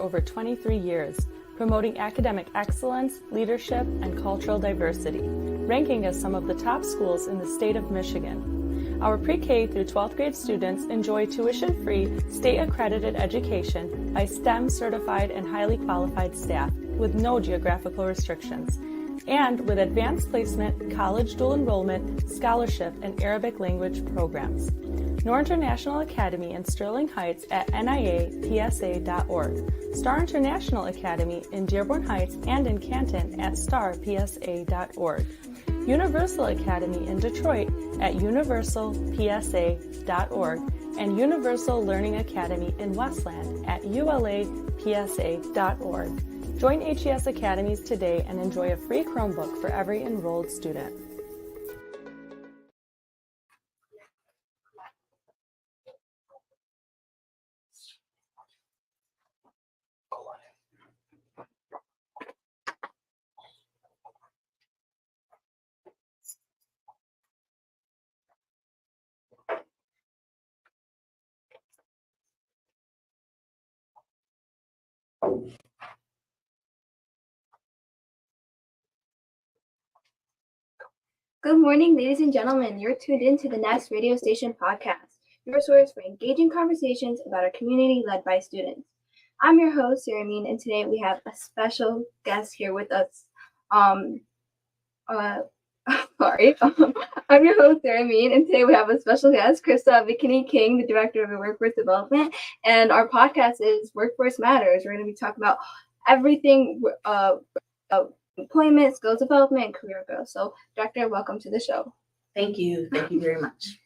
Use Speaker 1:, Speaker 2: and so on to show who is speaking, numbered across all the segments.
Speaker 1: over 23 years, promoting academic excellence, leadership, and cultural diversity, ranking as some of the top schools in the state of Michigan. Our pre-K through 12th grade students enjoy tuition-free, state-accredited education by STEM certified and highly qualified staff with no geographical restrictions, and with advanced placement, college dual enrollment, scholarship, and Arabic language programs. Noor International Academy in Sterling Heights at niapsa.org, Star International Academy in Dearborn Heights and in Canton at starpsa.org, Universal Academy in Detroit at universalpsa.org, and Universal Learning Academy in Westland at ulapsa.org. Join HES Academies today and enjoy a free Chromebook for every enrolled student.
Speaker 2: Good morning, ladies and gentlemen. You're tuned in to the Next Radio Station podcast, your source for engaging conversations about our community led by students. I'm your host, Sarah Mean, and today we have a special guest here with us. I'm your host, Sarah Mean, and today we have a special guest, Krista McKinney-King, the Director of Workforce Development, and our podcast is Workforce Matters. We're going to be talking about everything employment, skills development, and career growth. So, Director, welcome to the show.
Speaker 3: Thank you. Thank you very much.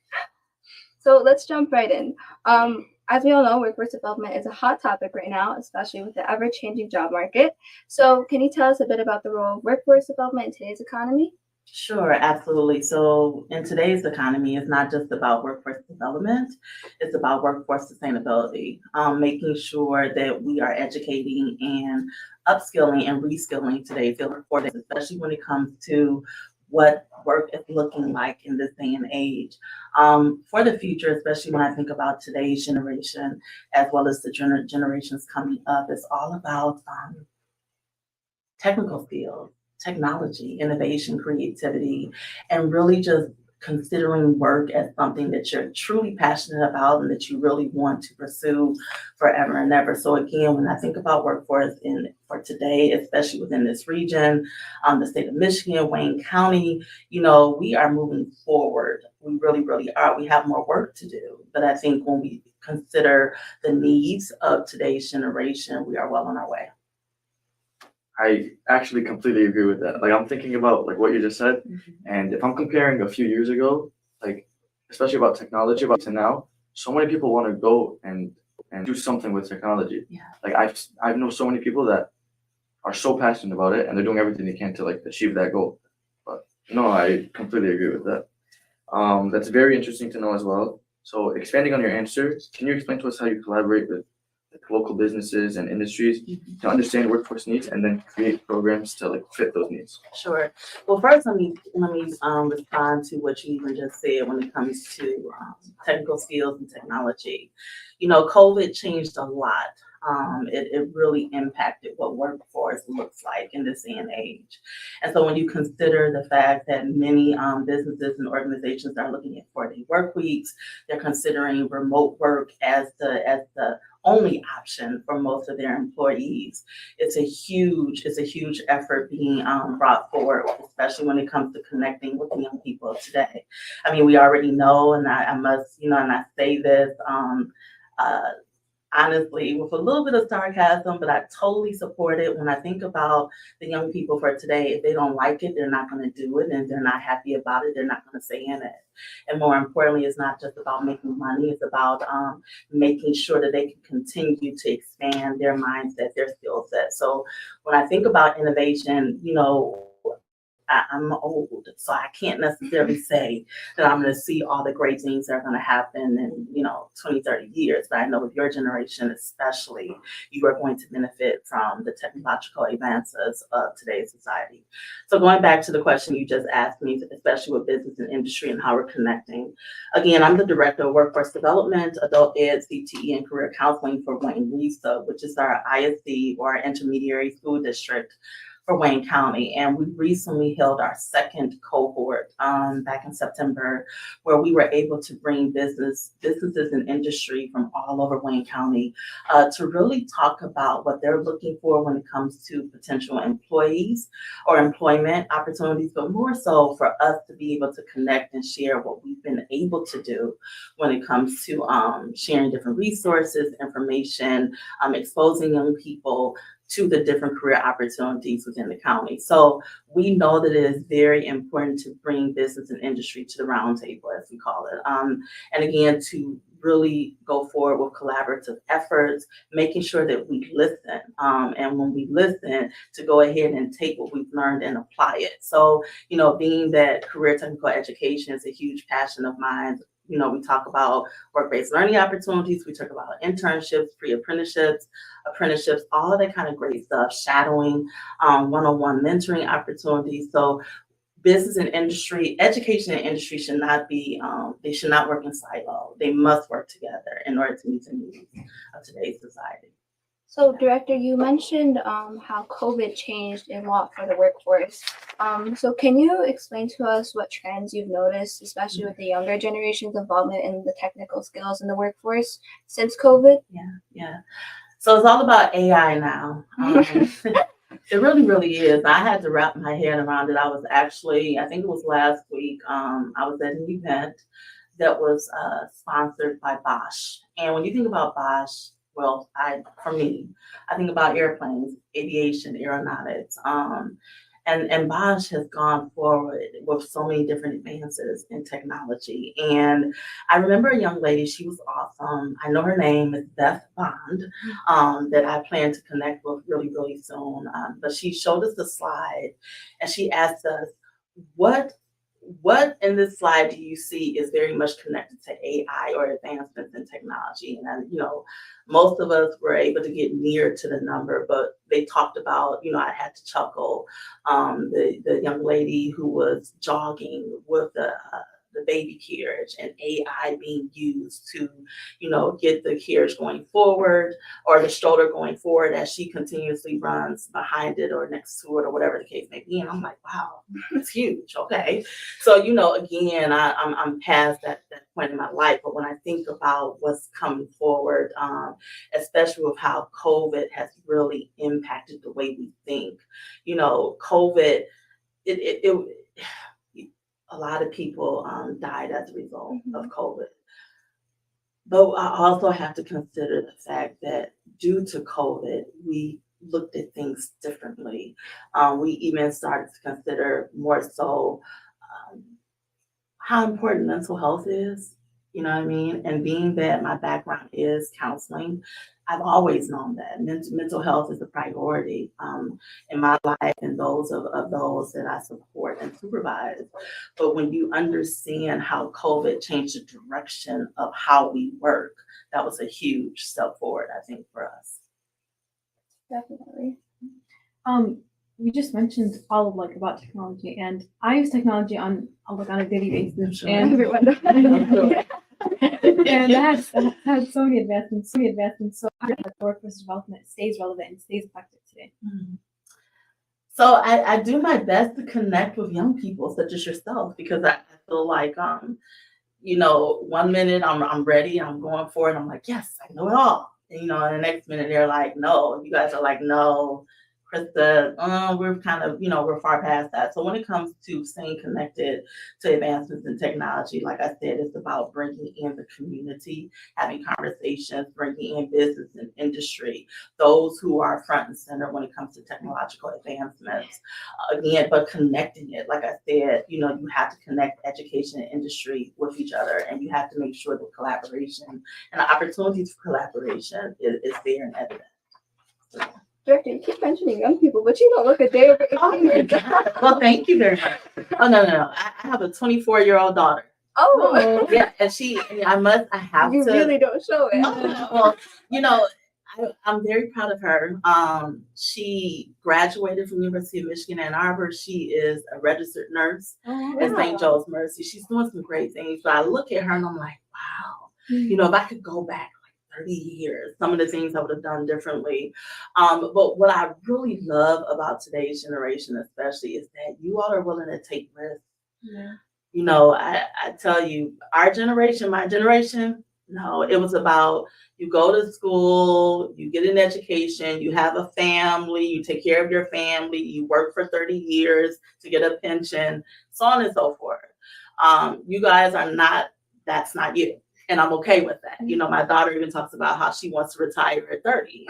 Speaker 2: So let's jump right in. As we all know, workforce development is a hot topic right now, especially with the ever-changing job market. So can you tell us a bit about the role of workforce development in today's economy?
Speaker 3: Sure, absolutely. So in today's economy, it's not just about workforce development, it's about workforce sustainability, making sure that we are educating and upskilling and reskilling today's workforce, especially when it comes to what work is looking like in this day and age. For the future, especially when I think about today's generation, as well as the generations coming up, it's all about technical skills, technology, innovation, creativity, and really just considering work as something that you're truly passionate about and that you really want to pursue forever and ever. So again, when I think about workforce for today, especially within this region, the state of Michigan, Wayne County, we are moving forward. We really, really are. We have more work to do. But I think when we consider the needs of today's generation, we are well on our way.
Speaker 4: I actually completely agree with that. Like, I'm thinking about what you just said, and if I'm comparing a few years ago, especially about technology, to now, so many people want to go and do something with technology.
Speaker 3: Yeah.
Speaker 4: I know so many people that are so passionate about it, and they're doing everything they can to achieve that goal. But no, I completely agree with that. That's very interesting to know as well. So expanding on your answer, can you explain to us how you collaborate with local businesses and industries to understand workforce needs and then create programs to fit those needs?
Speaker 3: Sure. Well, first, let me respond to what you even just said when it comes to technical skills and technology. COVID changed a lot. It really impacted what workforce looks like in this day and age. And so when you consider the fact that many businesses and organizations are looking at 4-day work weeks, they're considering remote work as the only option for most of their employees. It's a huge effort being brought forward, especially when it comes to connecting with the young people today. I mean, we already know, and I must, and I say this honestly with a little bit of sarcasm, but I totally support it. When I think about the young people for today, if they don't like it, they're not going to do it, and they're not happy about it, they're not going to stay in it. And more importantly, it's not just about making money, it's about making sure that they can continue to expand their mindset, their skill set. So when I think about innovation, I'm old, so I can't necessarily say that I'm going to see all the great things that are going to happen in, 20, 30 years. But I know with your generation, especially, you are going to benefit from the technological advances of today's society. So going back to the question you just asked me, especially with business and industry and how we're connecting. Again, I'm the Director of Workforce Development, Adult Ed, CTE, and Career Counseling for Wayne RESA, which is our ISD or our intermediary school district for Wayne County. And we recently held our second cohort back in September, where we were able to bring businesses and industry from all over Wayne County to really talk about what they're looking for when it comes to potential employees or employment opportunities, but more so for us to be able to connect and share what we've been able to do when it comes to sharing different resources, information, exposing young people to the different career opportunities within the county. So we know that it is very important to bring business and industry to the round table, as we call it. And again, to really go forward with collaborative efforts, making sure that we listen. And when we listen, to go ahead and take what we've learned and apply it. So, being that career technical education is a huge passion of mine, we talk about work-based learning opportunities, we talk about internships, pre-apprenticeships, apprenticeships, all that kind of great stuff, shadowing, one-on-one mentoring opportunities. So business and industry, education and industry should not be, they should not work in silo. They must work together in order to meet the needs of today's society.
Speaker 2: So, Director, you mentioned how COVID changed a lot for the workforce. So can you explain to us what trends you've noticed, especially with the younger generation's involvement in the technical skills in the workforce since COVID?
Speaker 3: Yeah. So it's all about AI now. It really, really is. I had to wrap my head around it. I was actually, I think it was last week, I was at an event that was sponsored by Bosch. And when you think about Bosch, well, for me, I think about airplanes, aviation, aeronautics, and Bosch has gone forward with so many different advances in technology. And I remember a young lady, she was awesome. I know her name is Beth Bond, that I plan to connect with really, really soon. But she showed us the slide and she asked us, what in this slide do you see is very much connected to AI or advancements in technology? And most of us were able to get near to the number, but they talked about, I had to chuckle. The young lady who was jogging with the baby carriage and AI being used to, get the carriage going forward or the stroller going forward as she continuously runs behind it or next to it or whatever the case may be. And I'm like, wow, that's huge. Okay. So, again, I'm past that point in my life, but when I think about what's coming forward, especially with how COVID has really impacted the way we think, COVID, a lot of people died as a result of COVID. But I also have to consider the fact that due to COVID, we looked at things differently. We even started to consider more so how important mental health is, you know what I mean? And being that my background is counseling, I've always known that mental health is a priority in my life and those of those that I support and supervise. But when you understand how COVID changed the direction of how we work, that was a huge step forward, I think, for us.
Speaker 2: Definitely.
Speaker 5: We just mentioned all of about technology, and I use technology on a daily basis,
Speaker 3: Sure.
Speaker 5: and
Speaker 2: Everyone does.
Speaker 5: and that has so many advancements. So how does workforce development stays relevant and stays effective today?
Speaker 3: So I do my best to connect with young people such as yourself, because I feel like 1 minute I'm ready, I'm going for it, I'm like, yes, I know it all. And and the next minute they're like, no. You guys are like, no, Krista, we're kind of, we're far past that. So when it comes to staying connected to advancements in technology, like I said, it's about bringing in the community, having conversations, bringing in business and industry, those who are front and center when it comes to technological advancements. Again, but connecting it, like I said, you have to connect education and industry with each other, and you have to make sure that collaboration and the opportunities for collaboration is there and evident. So,
Speaker 2: Director, you keep mentioning young people, but you don't look a day over 18
Speaker 3: Oh my
Speaker 2: years.
Speaker 3: God. Well, thank you very much. Oh, no. I have a 24-year-old daughter.
Speaker 2: Oh,
Speaker 3: Yeah, and I have
Speaker 2: you
Speaker 3: to.
Speaker 2: really don't show it.
Speaker 3: Well, you know, I'm very proud of her. She graduated from University of Michigan, Ann Arbor. She is a registered nurse at St. Joe's Mercy. She's doing some great things, but I look at her and I'm like, wow, if I could go back like 30 years, some of the things I would have done differently. But what I really love about today's generation, especially, is that you all are willing to take risks.
Speaker 5: Yeah.
Speaker 3: I tell you, our generation, my generation, no, it was about you go to school, you get an education, you have a family, you take care of your family, you work for 30 years to get a pension, so on and so forth. You guys are not, that's not you. And I'm okay with that. My daughter even talks about how she wants to retire at 30.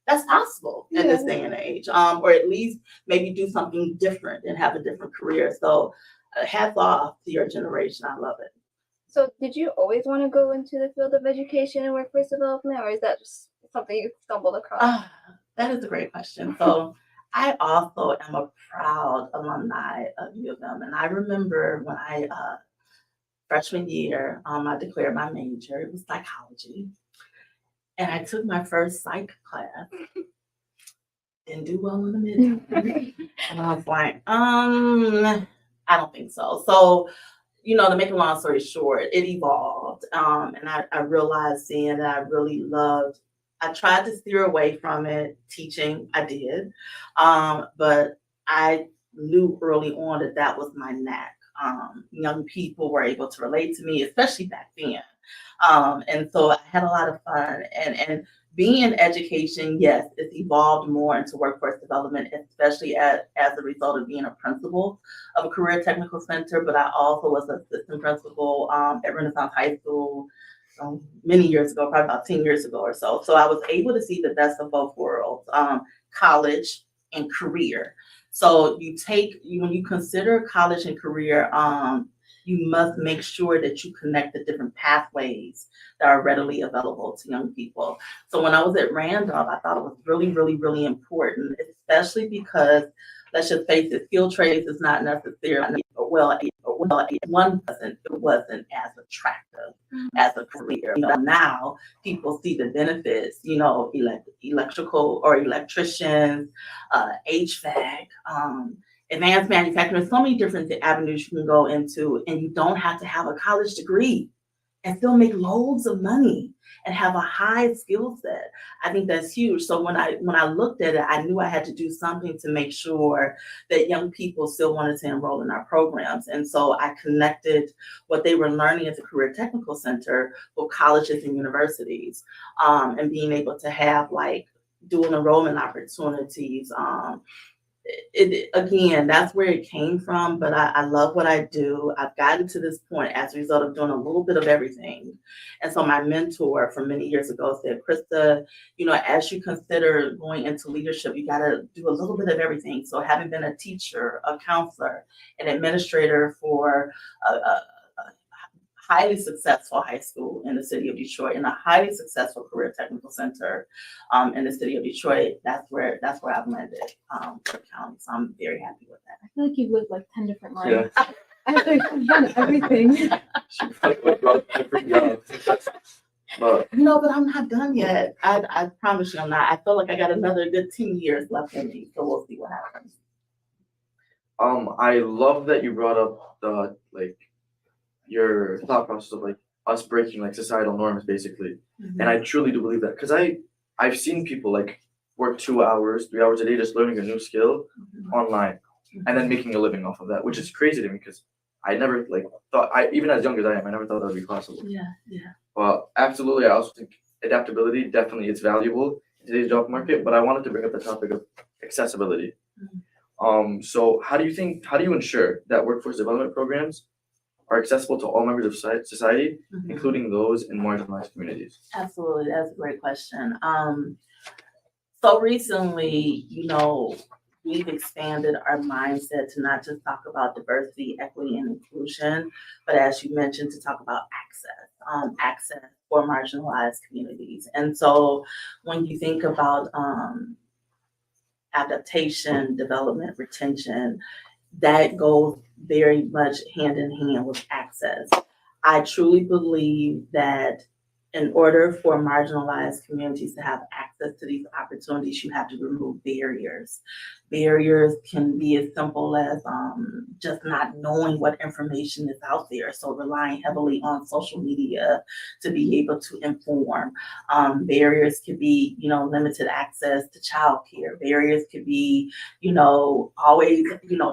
Speaker 3: That's possible in this day and age. Or at least maybe do something different and have a different career. So hats off to your generation. I love it.
Speaker 2: So did you always want to go into the field of education and workforce development, or is that just something you stumbled across?
Speaker 3: That is a great question. So I also am a proud alumni of U of M. And I remember when I, freshman year, I declared my major. It was psychology. And I took my first psych class. Didn't do well in the midterm. And I was like, I don't think so. So, to make a long story short, it evolved. And I realized then that I really loved, I tried to steer away from it, teaching, I did. But I knew early on that that was my knack. Young people were able to relate to me, especially back then. And so I had a lot of fun. And being in education, yes, it's evolved more into workforce development, especially as a result of being a principal of a career technical center. But I also was an assistant principal at Renaissance High School many years ago, probably about 10 years ago or so. So I was able to see the best of both worlds, college and career. So when you consider college and career, you must make sure that you connect the different pathways that are readily available to young people. So when I was at Randolph, I thought it was really, really, really important, especially because, let's just face it, skilled trades is not necessarily, it wasn't as attractive as a career. Now people see the benefits, electrical or electricians, HVAC, advanced manufacturing, so many different avenues you can go into, and you don't have to have a college degree and still make loads of money and have a high skill set. I think that's huge. So when I looked at it, I knew I had to do something to make sure that young people still wanted to enroll in our programs. And so I connected what they were learning at the Career Technical Center with colleges and universities, and being able to have dual enrollment opportunities. Again, that's where it came from, but I love what I do. I've gotten to this point as a result of doing a little bit of everything. And so my mentor from many years ago said, Krista, as you consider going into leadership, you got to do a little bit of everything. So having been a teacher, a counselor, an administrator for a highly successful high school in the city of Detroit and a highly successful career technical center in the city of Detroit, that's where I've landed for county. So I'm very happy with that.
Speaker 5: I feel like you've lived 10 different lives. Yeah. I've done everything.
Speaker 3: But I'm not done yet. I promise you I'm not. I feel like I got another good 10 years left in me, so we'll see what happens.
Speaker 4: I love that you brought up the your thought process of us breaking societal norms basically. Mm-hmm. And I truly do believe that, because I've seen people work 2 hours, 3 hours a day just learning a new skill online and then making a living off of that, which is crazy to me because I never thought, even as young as I am, I never thought that would be possible.
Speaker 3: Yeah.
Speaker 4: But absolutely, I also think adaptability definitely is valuable in today's job market, but I wanted to bring up the topic of accessibility. Mm-hmm. So how do you ensure that workforce development programs are accessible to all members of society, mm-hmm. including those in marginalized communities?
Speaker 3: Absolutely, that's a great question. So recently, we've expanded our mindset to not just talk about diversity, equity, and inclusion, but as you mentioned, to talk about access for marginalized communities. And so when you think about adaptation, development, retention, that goes very much hand in hand with access. I truly believe that in order for marginalized communities to have access to these opportunities, you have to remove barriers. Barriers can be as simple as just not knowing what information is out there. So relying heavily on social media to be able to inform. Barriers could be, limited access to childcare. Barriers could be, always,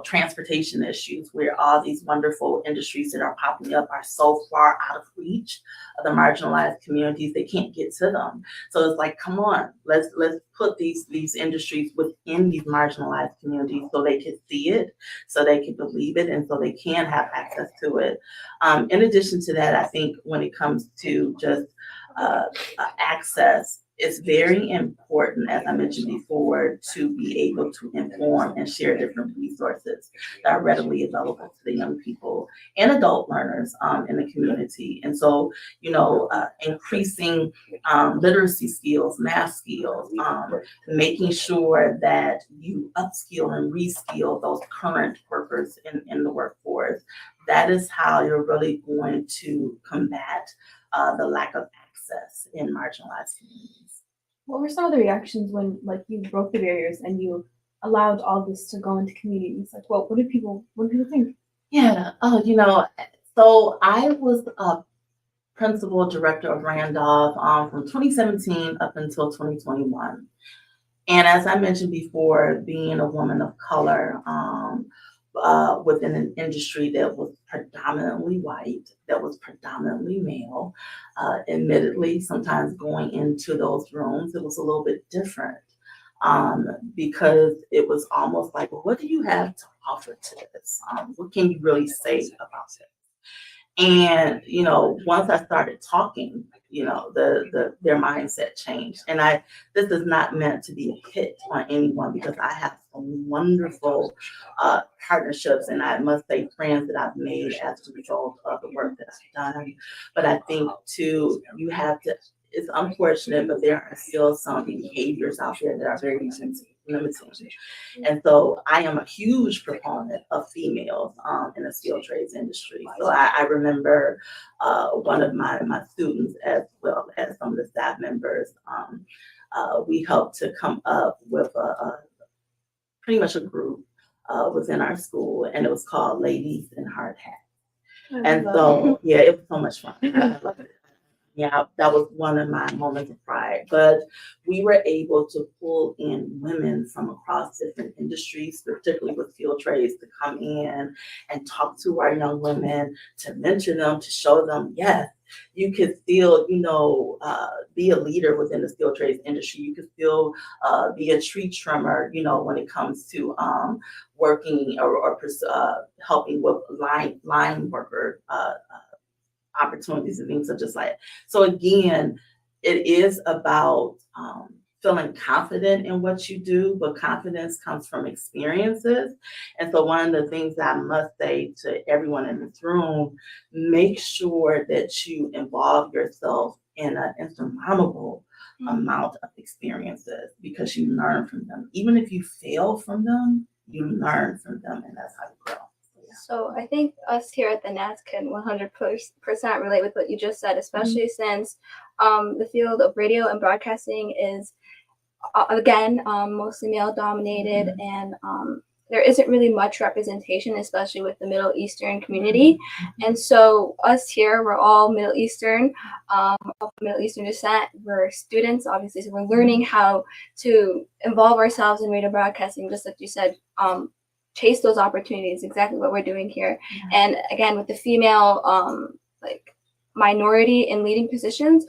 Speaker 3: transportation issues where all these wonderful industries that are popping up are so far out of reach of the marginalized communities, they can't get to them. So it's like, come on, let's put these industries within these marginalized communities so they can see it, so they can believe it, and so they can have access to it. In addition to that, I think when it comes to just access, it's very important, as I mentioned before, to be able to inform and share different resources that are readily available to the young people and adult learners in the community. And so, increasing literacy skills, math skills, making sure that you upskill and reskill those current workers in the workforce. That is how you're really going to combat the lack of access in marginalized communities.
Speaker 5: What were some of the reactions when, like, you broke the barriers and you allowed all this to go into communities? Like, what did people think?
Speaker 3: Yeah. Oh, so I was a principal director of Randolph from 2017 up until 2021. And as I mentioned before, being a woman of color within an industry that was predominantly white, that was predominantly male, admittedly, sometimes going into those rooms, it was a little bit different because it was almost like, well, what do you have to offer to this? What can you really say about it? And, once I started talking, their mindset changed. And this is not meant to be a hit on anyone because I have some wonderful partnerships and I must say friends that I've made as a result of the work that I've done. But I think too, it's unfortunate, but there are still some behaviors out there that are very limiting. And so I am a huge proponent of females in the skilled trades industry. So I remember one of my students, as well as some of the staff members, we helped to come up with pretty much a group within our school, and it was called Ladies in Hard Hats. And so, yeah, it was so much fun. I loved it. Yeah, that was one of my moments of pride. But we were able to pull in women from across different industries, particularly with field trades, to come in and talk to our young women, to mentor them, to show them, yes, you could still, be a leader within the skilled trades industry. You could still be a tree trimmer, when it comes to working or helping with line worker opportunities and things such as that. So again, it is about feeling confident in what you do, but confidence comes from experiences. And so one of the things that I must say to everyone in this room, make sure that you involve yourself in an insurmountable amount of experiences because you learn from them. Even if you fail from them, you learn from them, and that's how you grow.
Speaker 2: So I think us here at the NAS can 100% relate with what you just said, especially since the field of radio and broadcasting is, again, mostly male dominated, and there isn't really much representation, especially with the Middle Eastern community. And so us here, we're all Middle Eastern, of Middle Eastern descent. We're students, obviously, so we're learning how to involve ourselves in radio broadcasting, just like you said, chase those opportunities, exactly what we're doing here. And again, with the female minority in leading positions,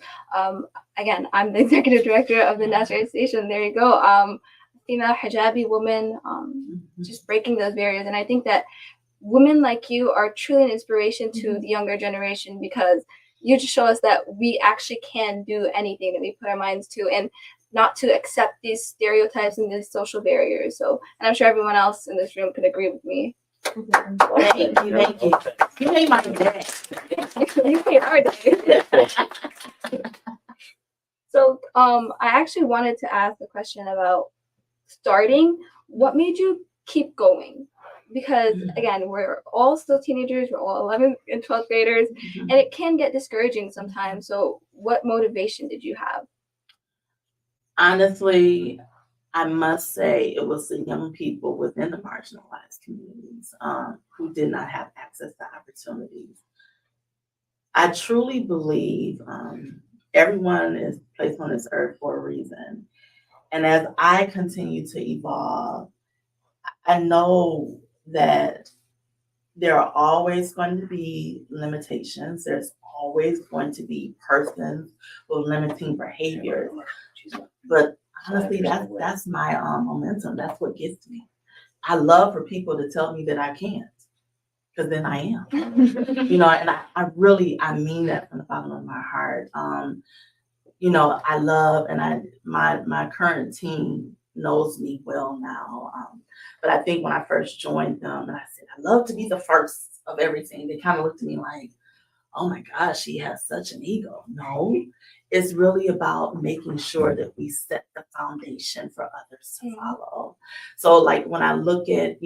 Speaker 2: again, I'm the executive director of the NAS radio station. There you go. Female hijabi woman, just breaking those barriers. And I think that women like you are truly an inspiration to the younger generation because you just show us that we actually can do anything that we put our minds to. And not to accept these stereotypes and these social barriers. So, and I'm sure everyone else in this room could agree with me.
Speaker 3: Thank you, thank you. You made my day.
Speaker 2: You made our day. So, I actually wanted to ask a question about starting. What made you keep going? Because again, we're all still teenagers, we're all 11th and 12th graders, and it can get discouraging sometimes. So what motivation did you have?
Speaker 3: Honestly, I must say it was the young people within the marginalized communities who did not have access to opportunities. I truly believe everyone is placed on this earth for a reason. And as I continue to evolve, I know that there are always going to be limitations. There's always going to be persons with limiting behaviors. But honestly, that's my momentum. That's what gets me. I love for people to tell me that I can't, because then I am. And I mean that from the bottom of my heart. I love, and my current team knows me well now. But I think when I first joined them and I said, I love to be the first of everything, they kind of looked at me like, oh my gosh, she has such an ego. No, it's really about making sure that we set the foundation for others to follow. So like when I look at,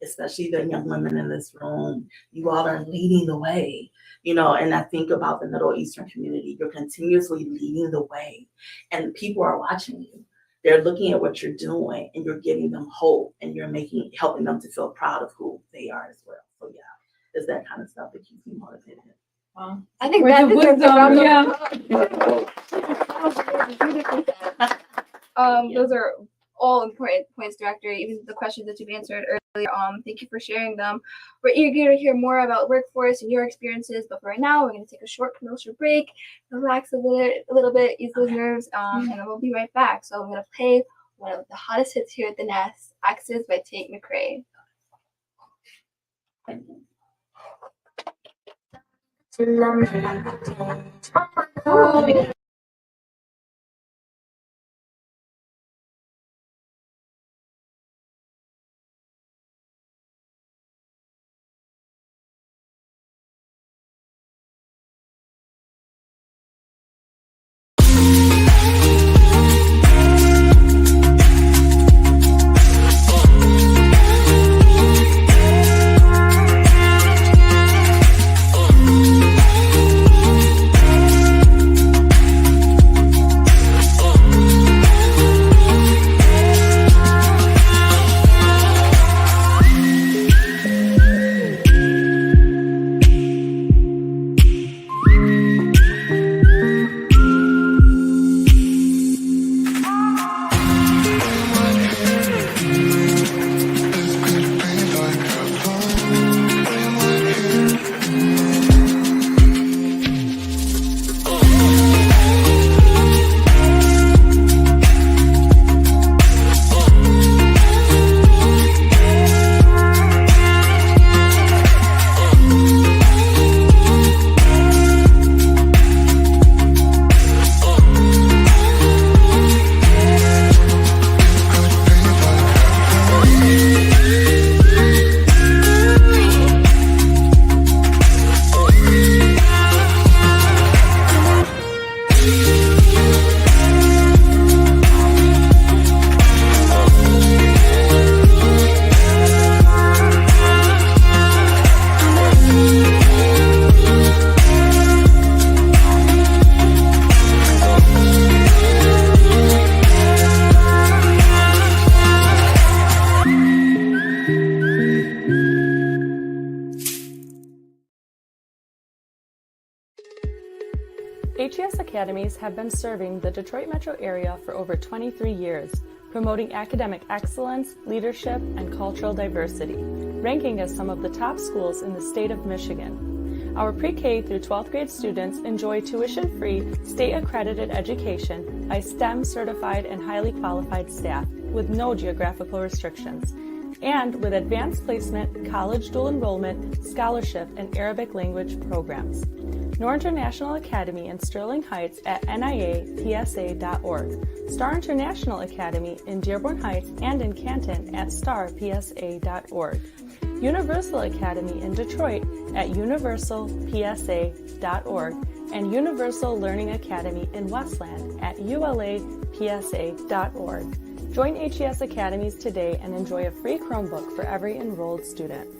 Speaker 3: especially the young women in this room, you all are leading the way. And I think about the Middle Eastern community, you're continuously leading the way and people are watching you. They're looking at what you're doing and you're giving them hope and you're helping them to feel proud of who they are as well. So yeah, it's that kind of stuff that keeps me motivated.
Speaker 2: Wow. I think that deserves a round of those are all important points, Director, even the questions that you've answered earlier. Thank you for sharing them. We're eager to hear more about workforce and your experiences, but for right now, we're going to take a short commercial break, relax a little bit, ease those nerves, and then we'll be right back. So I'm going to play one of the hottest hits here at the Nest, Axes by Tate McRae.
Speaker 1: HES Academies have been serving the Detroit metro area for over 23 years, promoting academic excellence, leadership, and cultural diversity, ranking as some of the top schools in the state of Michigan. Our pre-K through 12th grade students enjoy tuition-free, state-accredited education by STEM certified and highly qualified staff with no geographical restrictions. and with advanced placement, college dual enrollment, scholarship, and Arabic language programs. Noor International Academy in Sterling Heights at niapsa.org, Star International Academy in Dearborn Heights and in Canton at starpsa.org, Universal Academy in Detroit at universalpsa.org, and Universal Learning Academy in Westland at ulapsa.org. Join HES Academies today and enjoy a free Chromebook for every enrolled student.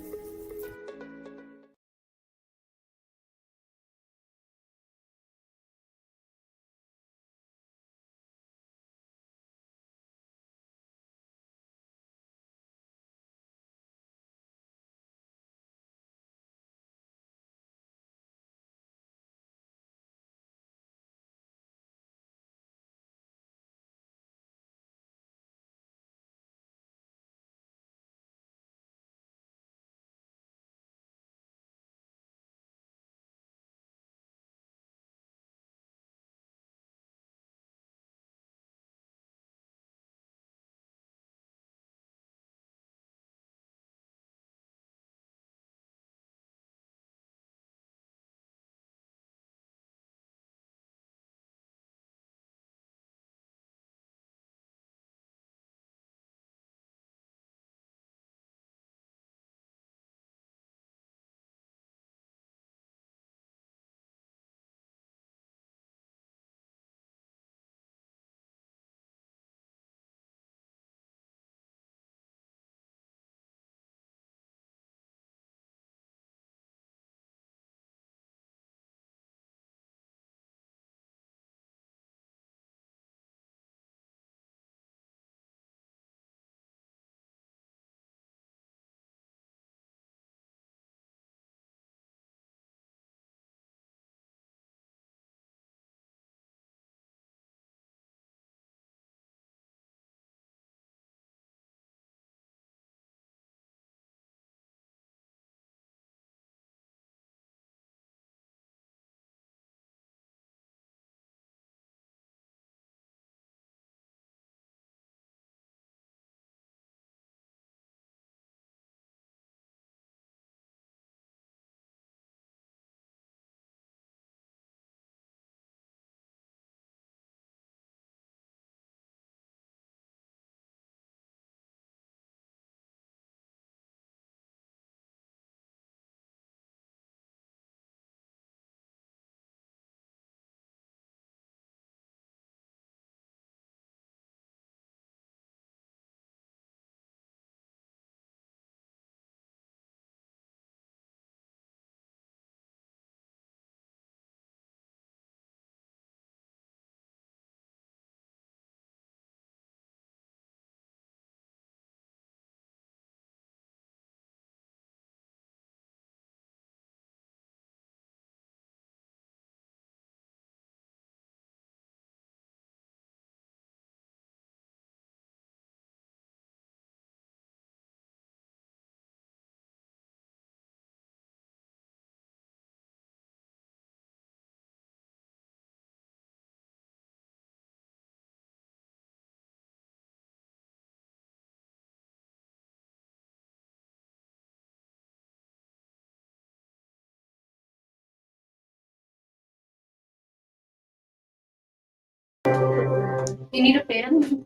Speaker 2: You need a fan?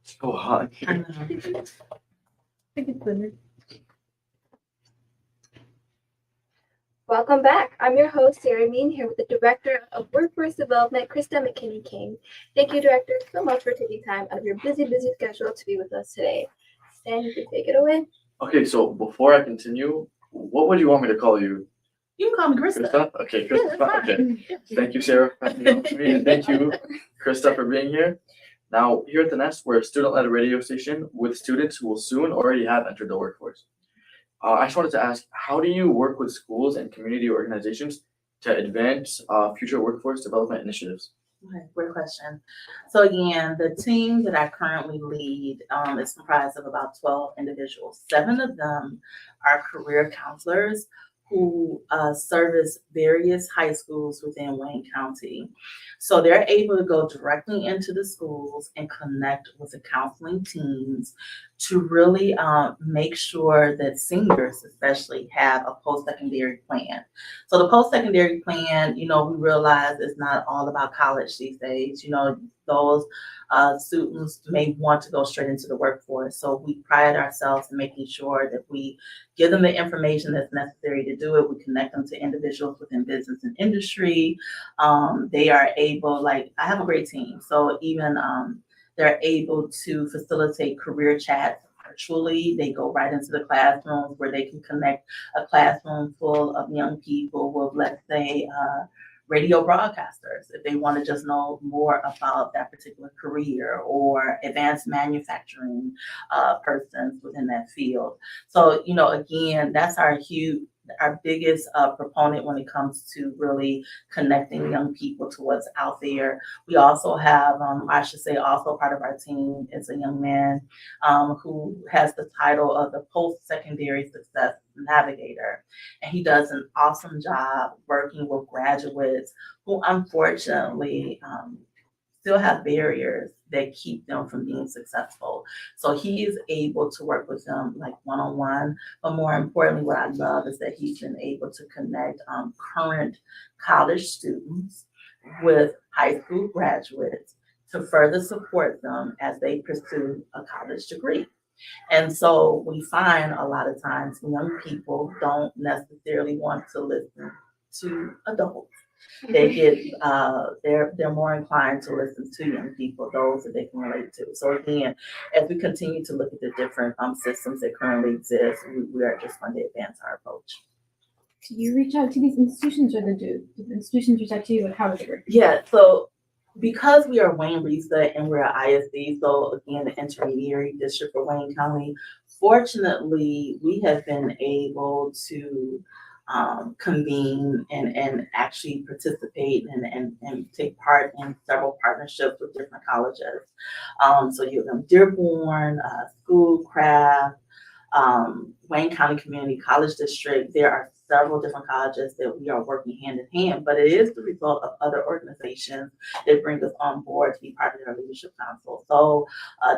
Speaker 4: So hot.
Speaker 2: Welcome back. I'm your host, Sarah Mean, here with the Director of Workforce Development, Krista McKinney-King. Thank you, Director, so much for taking time out of your busy schedule to be with us today. Stan, you can take it away.
Speaker 4: Okay, so before I continue, what would you want me to call you?
Speaker 3: You can call me Krista.
Speaker 4: Krista? Okay,
Speaker 3: Yeah,
Speaker 4: Krista.
Speaker 3: that's
Speaker 4: Okay.
Speaker 3: fine.
Speaker 4: Thank you, Sarah, for passing it on to me, and thank you, Krista, for being here. Now, here at the Nest, we're a student-led radio station with students who will soon already have entered the workforce. I just wanted to ask, how do you work with schools and community organizations to advance future workforce development initiatives?
Speaker 3: Okay, great question. So again, the team that I currently lead is comprised of about 12 individuals. 7 of them are career counselors who service various high schools within Wayne County. So they're able to go directly into the schools and connect with the counseling teams to really make sure that seniors especially have a post-secondary plan. So the post-secondary plan, we realize it's not all about college these days. Those students may want to go straight into the workforce. So we pride ourselves in making sure that we give them the information that's necessary to do it. We connect them to individuals within business and industry. They are able, like, I have a great team. So even they're able to facilitate career chats virtually. They go right into the classrooms where they can connect a classroom full of young people with, let's say, radio broadcasters, if they want to just know more about that particular career, or advanced manufacturing persons within that field. So, again, that's our biggest proponent when it comes to really connecting young people to what's out there. We also have, I should say, also part of our team is a young man who has the title of the Post-Secondary Success Navigator. And he does an awesome job working with graduates who unfortunately still have barriers that keep them from being successful. So he is able to work with them like one-on-one, but more importantly, what I love is that he's been able to connect current college students with high school graduates to further support them as they pursue a college degree. And so we find a lot of times young people don't necessarily want to listen to adults. They get they're more inclined to listen to young people, those that they can relate to. So again, as we continue to look at the different systems that currently exist, we are just going to advance our approach.
Speaker 5: Do you reach out to these institutions, or do the institutions reach out to you, and how does it work?
Speaker 3: Yeah, so because we are Wayne RESA and we're an ISD, so again, the intermediary district for Wayne County, fortunately, we have been able to convene and actually participate and take part in several partnerships with different colleges. So you have Dearborn, Schoolcraft, Wayne County Community College District. There are several different colleges that we are working hand in hand, but it is the result of other organizations that bring us on board to be part of their leadership council. So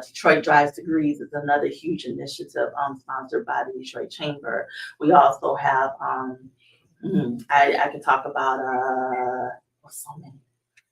Speaker 3: Detroit Drives Degrees is another huge initiative sponsored by the Detroit Chamber. We also have, I could talk about, so many.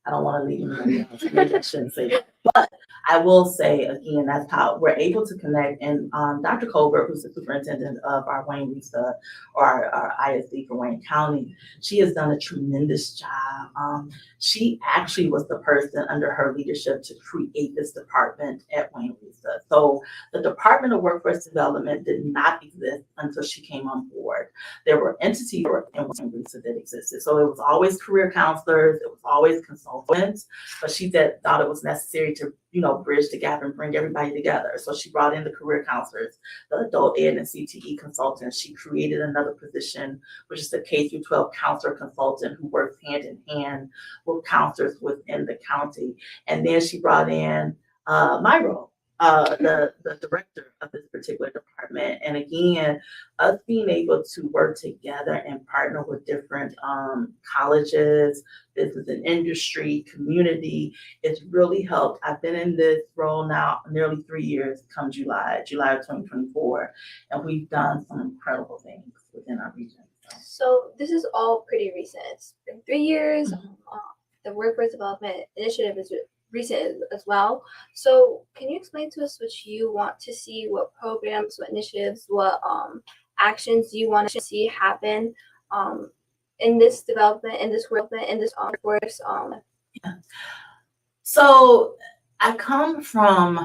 Speaker 3: I don't want to leave anybody else. Maybe I shouldn't say that. But I will say, again, that's how we're able to connect. And Dr. Colbert, who's the superintendent of our Wayne RESA, or our ISD for Wayne County, she has done a tremendous job. She actually was the person under her leadership to create this department at Wayne RESA. So the Department of Workforce Development did not exist until she came on board. There were entities in Wayne RESA that existed. So it was always career counselors, it was always consultants, but she thought it was necessary to bridge the gap and bring everybody together. So she brought in the career counselors, the adult ed and CTE consultants. She created another position, which is the K through 12 counselor consultant who works hand in hand with counselors within the county. And then she brought in my role, the director of this particular department. And again, us being able to work together and partner with different colleges, business and industry, community, it's really helped. I've been in this role now nearly 3 years, come July of 2024, and we've done some incredible things within our region.
Speaker 2: So this is all pretty recent. It's been 3 years. The Workforce Development Initiative is recent as well. So can you explain to us what you want to see, what programs, what initiatives, what actions you want to see happen in this development, in this workforce?
Speaker 3: Yeah. So I come from,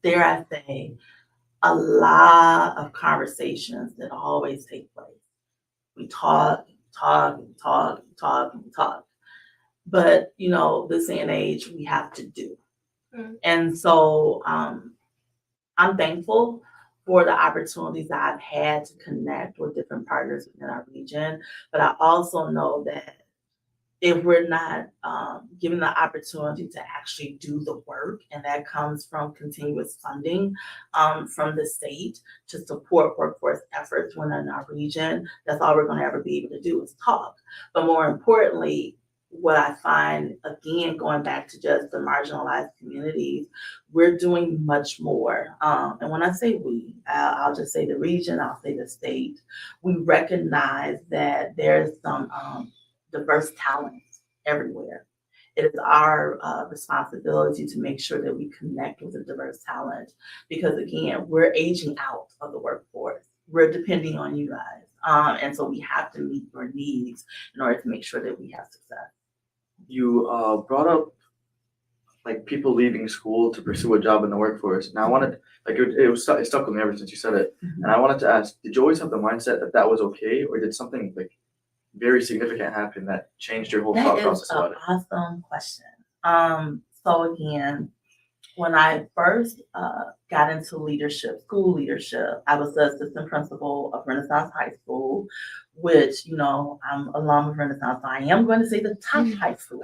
Speaker 3: dare I say, a lot of conversations that always take place. We talk. But, this day and age, we have to do. And so I'm thankful for the opportunities that I've had to connect with different partners within our region. But I also know that if we're not given the opportunity to actually do the work, and that comes from continuous funding from the state to support workforce efforts within our region, that's all we're going to ever be able to do is talk. But more importantly, what I find, again, going back to just the marginalized communities, we're doing much more. And when I say we, I'll just say the region, I'll say the state. We recognize that there's some diverse talent everywhere. It is our responsibility to make sure that we connect with the diverse talent because, again, we're aging out of the workforce. We're depending on you guys. And so we have to meet your needs in order to make sure that we have success.
Speaker 4: You brought up like people leaving school to pursue a job in the workforce. And I wanted, like, it stuck with me ever since you said it.
Speaker 3: Mm-hmm.
Speaker 4: And I wanted to ask, did you always have the mindset that that was okay, or did something like very significant happen that changed your whole thought process about it?
Speaker 3: That is an awesome question. So again, when I first got into leadership, school leadership, I was the assistant principal of Renaissance High School, which, you know, I'm alum of Renaissance. So I am going to say the top high school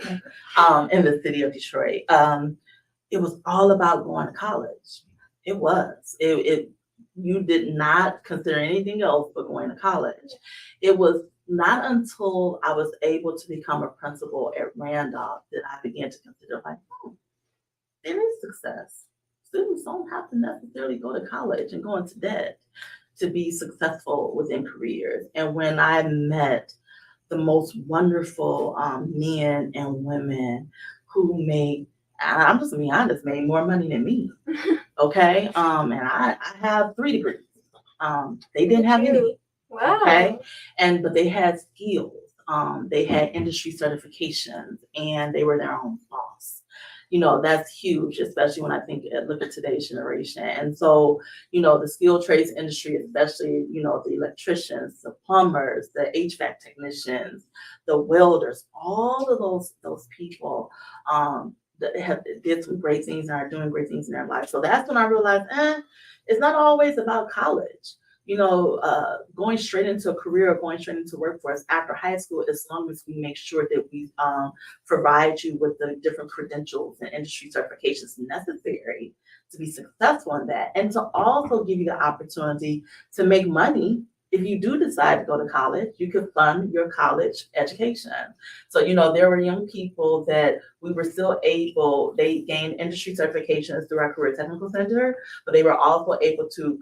Speaker 3: in the city of Detroit. It was all about going to college. It was. You did not consider anything else but going to college. It was not until I was able to become a principal at Randolph that I began to consider, like, there is success. Students don't have to necessarily go to college and go into debt to be successful within careers. And when I met the most wonderful men and women who made, I'm just gonna be honest, made more money than me. Okay. And I have 3 degrees. They didn't have any.
Speaker 2: Wow.
Speaker 3: Okay. But they had skills. They had industry certifications and they were their own boss. You know, that's huge, especially when I look at today's generation. And so, you know, the skilled trades industry, especially, you know, the electricians, the plumbers, the HVAC technicians, the welders, all of those people that did some great things and are doing great things in their life. So that's when I realized, it's not always about college. You know, going straight into a career or going straight into workforce after high school, as long as we make sure that we provide you with the different credentials and industry certifications necessary to be successful in that, and to also give you the opportunity to make money. If you do decide to go to college, you could fund your college education. So, you know, there were young people that we were still able, they gained industry certifications through our Career Technical Center, but they were also able to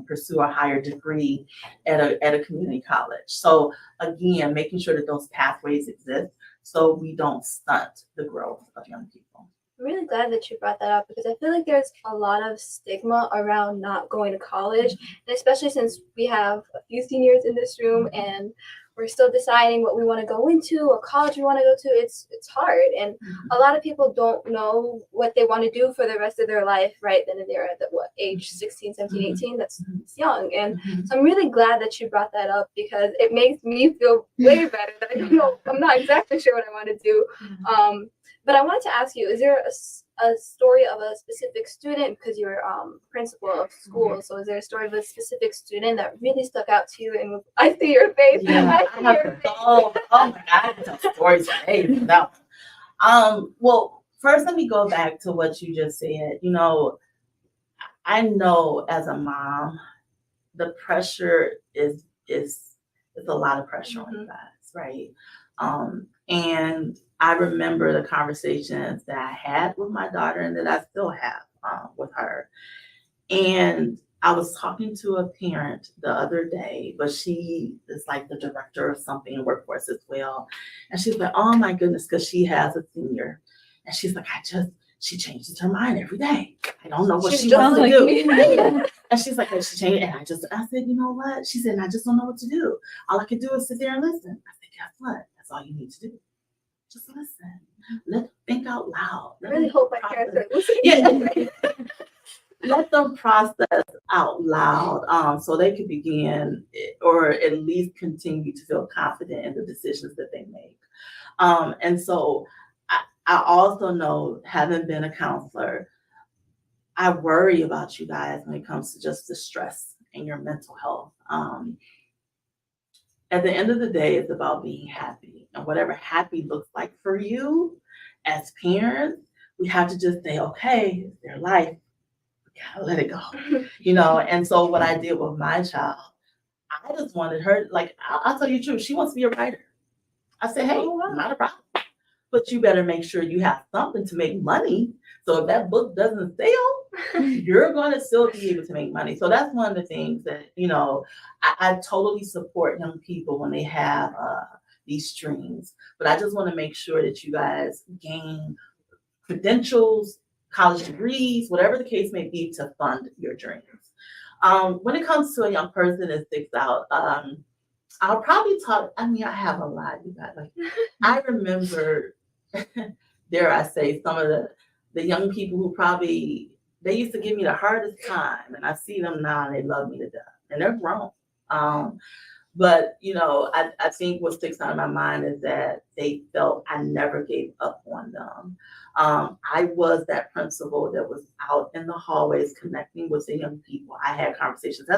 Speaker 3: pursue a higher degree at a community college. So again, making sure that those pathways exist so we don't stunt the growth of young people.
Speaker 2: I'm really glad that you brought that up because I feel like there's a lot of stigma around not going to college, and especially since we have a few seniors in this room and we're still deciding what we want to go into, what college we want to go to. It's hard, and a lot of people don't know what they want to do for the rest of their life, right? Then they're at age 16, 17, 18, that's young. And so I'm really glad that you brought that up because it makes me feel way better that I don't know, I'm not exactly sure what I want to do. But I wanted to ask you, is there a story of a specific student, because you're principal of school, so is there a story of a specific student that really stuck out to you? And I see your face.
Speaker 3: Yeah, oh my God, I can tell stories for days. No. Well, first let me go back to what you just said. You know, I know as a mom, the pressure is a lot of pressure on you guys, right? And I remember the conversations that I had with my daughter and that I still have with her. And I was talking to a parent the other day, but she is like the director of something in workforce as well. And she's like, oh my goodness, because she has a senior. And she's like, she changes her mind every day. I don't know what she wants to do. And she's like, she changed. And I said, you know what? She said, I just don't know what to do. All I can do is sit there and listen. I said, guess what? That's all you need to do. Just listen. Let them think out loud.
Speaker 2: I really hope my parents are listening.
Speaker 3: Let them process out loud so they can begin or at least continue to feel confident in the decisions that they make. And so I also know, having been a counselor, I worry about you guys when it comes to just the stress and your mental health. At the end of the day, it's about being happy. And whatever happy looks like for you as parents, we have to just say, okay, it's their life. We gotta let it go. You know, and so what I did with my child, I just wanted her, like, I'll tell you the truth, she wants to be a writer. I said, hey, not a problem. but you better make sure you have something to make money. So if that book doesn't sell, you're going to still be able to make money. So that's one of the things that, I totally support young people when they have these dreams. But I just want to make sure that you guys gain credentials, college degrees, whatever the case may be, to fund your dreams. When it comes to a young person that sticks out, I'll probably talk. I have a lot, you guys. Like, I remember, dare I say, some of the young people who they used to give me the hardest time, and I see them now and they love me to death, and they're grown. But I think what sticks out in my mind is that they felt I never gave up on them. I was that principal that was out in the hallways connecting with the young people. I had conversations.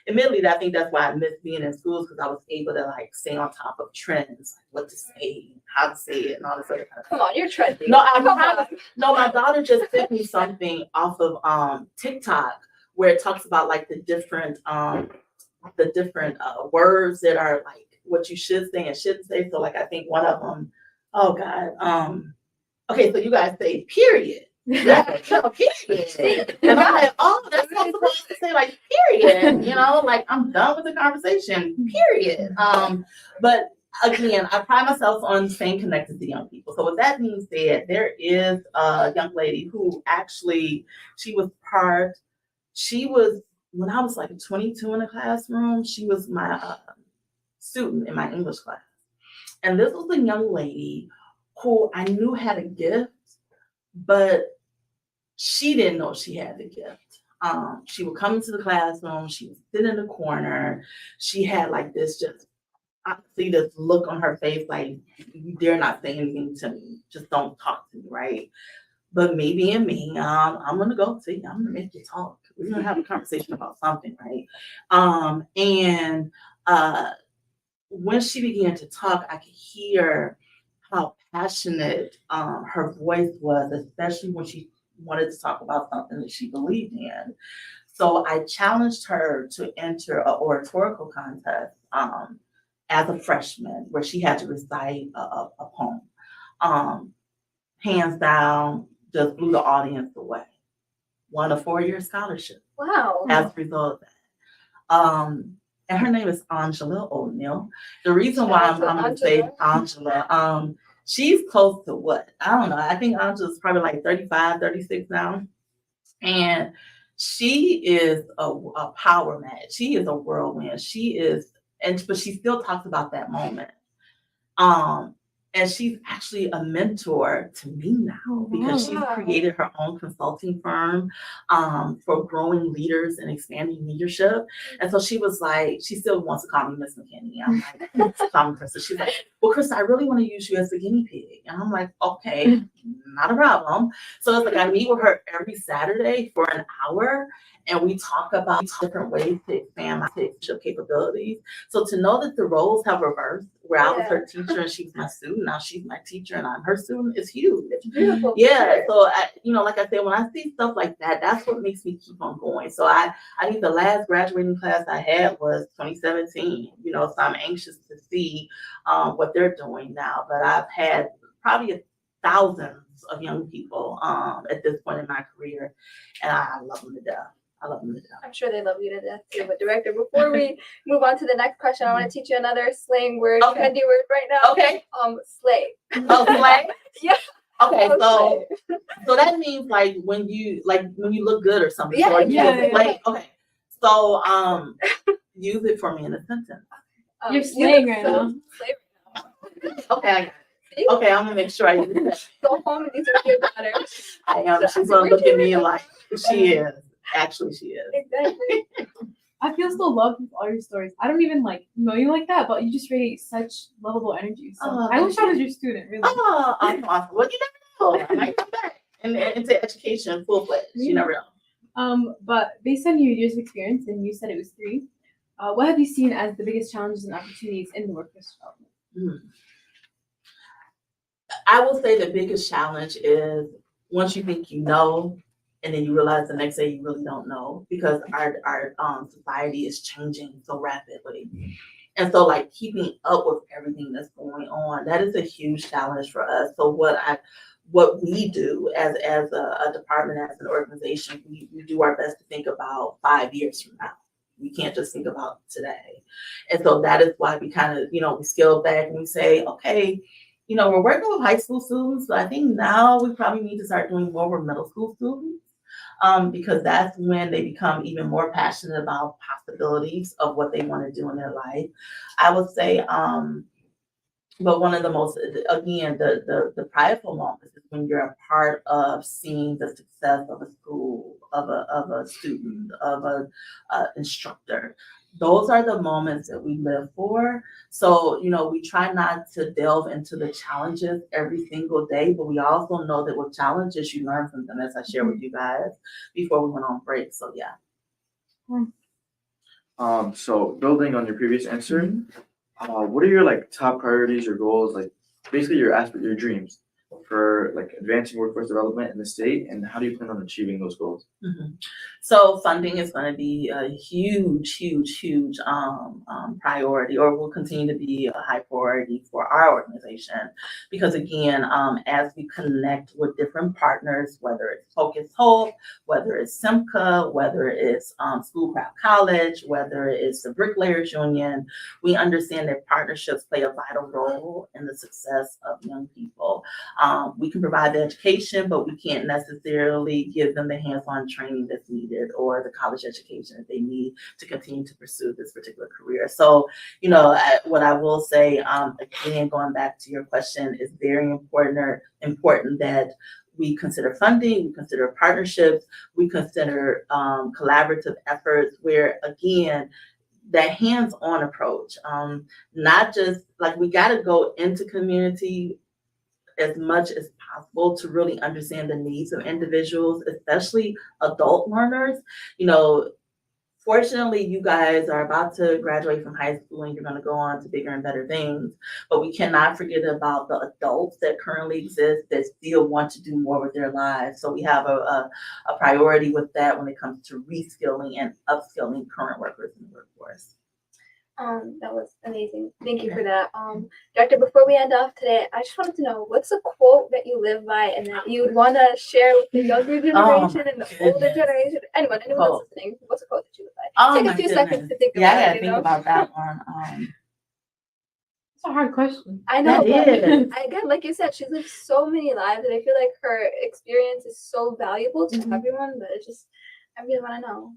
Speaker 3: Admittedly, I think that's why I miss being in schools, because I was able to stay on top of trends, like what to say, how to say it, and all this other kind of stuff.
Speaker 2: Come on, you're trending.
Speaker 3: No, my daughter just sent me something off of TikTok where it talks about the different words that are what you should say and shouldn't say. So I think one of them, oh God, okay, so you guys say period. That's no period. And I'm like, oh, that's not supposed to say period. I'm done with the conversation, period. But again, I pride myself on staying connected to young people. So with that being said, there is a young lady who actually, when I was 22 in the classroom, she was my student in my English class. And this was a young lady who I knew had a gift, but she didn't know she had the gift. She would come into the classroom, she would sit in the corner, she had this this look on her face, you dare not say anything to me, just don't talk to me, right? But maybe in me, I'm gonna go to you. I'm gonna make you talk. We're gonna have a conversation about something, right? And when she began to talk, I could hear how passionate her voice was, especially when she wanted to talk about something that she believed in. So I challenged her to enter an oratorical contest as a freshman, where she had to recite a poem. Hands down, just blew the audience away. Won a 4-year scholarship.
Speaker 2: Wow.
Speaker 3: As a result of that. And her name is Angela O'Neill. The reason why I'm going to say Angela, she's close to what? I don't know. I think Angela's probably 35, 36 now. And she is a power match. She is a whirlwind. But she still talks about that moment. And she's actually a mentor to me now, because she's created her own consulting firm for growing leaders and expanding leadership. And so she was she still wants to call me Miss McKinney. I'm like, call me Krista. She's like, well, Krista, I really want to use you as the guinea pig. And I'm like, okay, not a problem. So it's I meet with her every Saturday for an hour, and we talk about different ways to expand my leadership capabilities. So to know that the roles have reversed, where I was her teacher and she was my student, now she's my teacher and I'm her student, is huge. It's
Speaker 2: beautiful.
Speaker 3: Yeah. So like I said, when I see stuff like that, that's what makes me keep on going. So I think the last graduating class I had was 2017. So I'm anxious to see what they're doing now. But I've had probably thousands of young people at this point in my career, and I love them to death.
Speaker 2: I'm sure they love you to death too. But Director, before we move on to the next question, I want to teach you another slang word, trendy word right now.
Speaker 3: Okay.
Speaker 2: Slay.
Speaker 3: Oh, slay?
Speaker 2: Yeah.
Speaker 3: Okay, so that means when you look good or something.
Speaker 2: Yeah,
Speaker 3: yeah. Okay. So use it for me in a sentence.
Speaker 5: You're slaying right now.
Speaker 3: Okay, I got it. Okay, I'm gonna make sure I use that.
Speaker 2: Go home and use it with your daughter.
Speaker 3: I am. She's gonna look at me like she is. Actually, she is.
Speaker 2: Exactly.
Speaker 5: I feel so loved with all your stories. I don't even know you like that, but you just radiate such lovable energy. So I wish I was your student, really.
Speaker 3: Oh, I'm awesome. Well, you never know. I might come back into education full-fledged. You never know.
Speaker 5: But based on your years of experience, and you said it was 3, what have you seen as the biggest challenges and opportunities in the workforce development?
Speaker 3: I will say the biggest challenge is once you think you know, and then you realize the next day you really don't know, because our society is changing so rapidly. And so like keeping up with everything that's going on, that is a huge challenge for us. So what we do as a department, as an organization, we do our best to think about 5 years from now. We can't just think about today. And so that is why we kind of, we scale back and we say, okay, we're working with high school students, but I think now we probably need to start doing more with middle school students, because that's when they become even more passionate about possibilities of what they want to do in their life. I would say, but one of the most, again, the prideful moments is when you're a part of seeing the success of a school, of a student, of a instructor. Those are the moments that we live for. So, we try not to delve into the challenges every single day, but we also know that with challenges, you learn from them, as I shared with you guys before we went on break. So, yeah.
Speaker 4: So building on your previous answer, what are your top priorities or goals, basically your dreams for advancing workforce development in the state, and how do you plan on achieving those goals?
Speaker 3: So funding is going to be a huge priority, or will continue to be a high priority for our organization, because again, as we connect with different partners, whether it's Focus Hope, whether it's SIMCA, whether it's Schoolcraft College, whether it's the Bricklayers Union, we understand that partnerships play a vital role in the success of young people. We can provide the education, but we can't necessarily give them the hands-on training that's needed, or the college education that they need to continue to pursue this particular career. So, what I will say, again, going back to your question, is very important that we consider funding, we consider partnerships, we consider collaborative efforts where, again, that hands-on approach, not just we got to go into community as much as possible to really understand the needs of individuals, especially adult learners. Fortunately, you guys are about to graduate from high school and you're going to go on to bigger and better things, but we cannot forget about the adults that currently exist that still want to do more with their lives. So we have a priority with that when it comes to reskilling and upskilling current workers in the workforce.
Speaker 2: That was amazing. Thank you for that. Doctor, before we end off today, I just wanted to know, what's a quote that you live by and that you would want to share with the younger generation and the older generation? Anyone that's listening, what's a quote that you live by? Take a few seconds to think about it.
Speaker 3: Yeah, I gotta think about that one.
Speaker 5: It's a hard question.
Speaker 2: I know,
Speaker 3: That
Speaker 2: but
Speaker 3: is.
Speaker 2: again, like you said, she's lived so many lives, and I feel like her experience is so valuable to everyone, but I really want to know.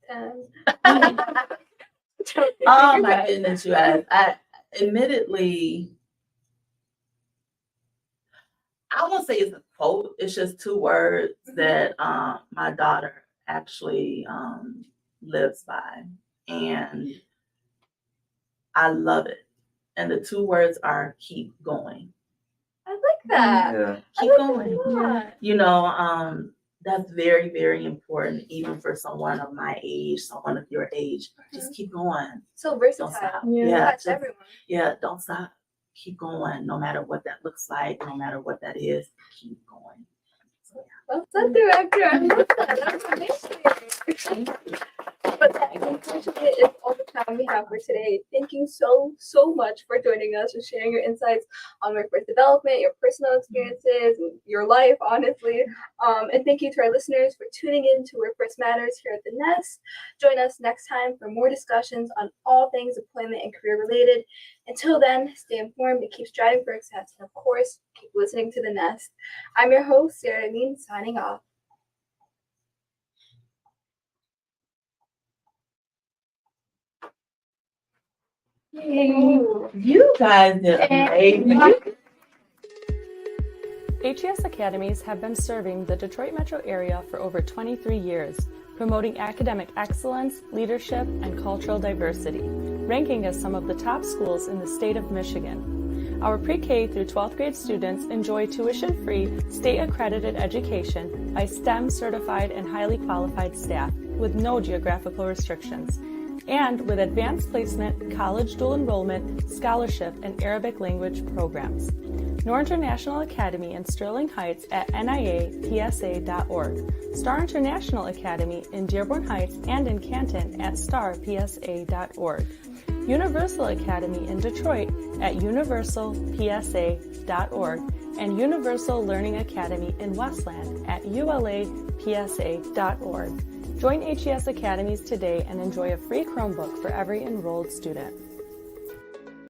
Speaker 3: Oh my goodness, you guys. Admittedly, I won't say it's a quote, it's just 2 words that my daughter actually lives by, and I love it. And the 2 words are keep going.
Speaker 2: I like that.
Speaker 4: Yeah.
Speaker 3: Keep going. That's very, very important, even for someone of my age, someone of your age. Just keep going.
Speaker 2: So
Speaker 3: Don't stop.
Speaker 2: versatile.
Speaker 3: Yeah,
Speaker 2: Everyone.
Speaker 3: Don't stop. Keep going, no matter what that looks like, no matter what that is. Keep going. So,
Speaker 2: Well said, Director. I love that. That's amazing. But that unfortunately is all the time we have for today. Thank you so much for joining us and sharing your insights on workforce development, your personal experiences, your life, honestly. And thank you to our listeners for tuning in to Workforce Matters here at the Nest. Join us next time for more discussions on all things employment and career related. Until then, stay informed and keep striving for success. And of course, keep listening to the Nest. I'm your host, Sarah Amin, signing off.
Speaker 3: you guys did amazing.
Speaker 1: HES Academies have been serving the Detroit metro area for over 23 years, promoting academic excellence, leadership, and cultural diversity, ranking as some of the top schools in the state of Michigan. Our pre-K through 12th grade students enjoy tuition-free, state-accredited education by STEM certified and highly qualified staff with no geographical restrictions, and with advanced placement, college dual enrollment, scholarship, and Arabic language programs. Nor International Academy in Sterling Heights at niapsa.org, Star International Academy in Dearborn Heights and in Canton at starpsa.org, Universal Academy in Detroit at universalpsa.org, and Universal Learning Academy in Westland at ulapsa.org. Join HES Academies today and enjoy a free Chromebook for every enrolled student.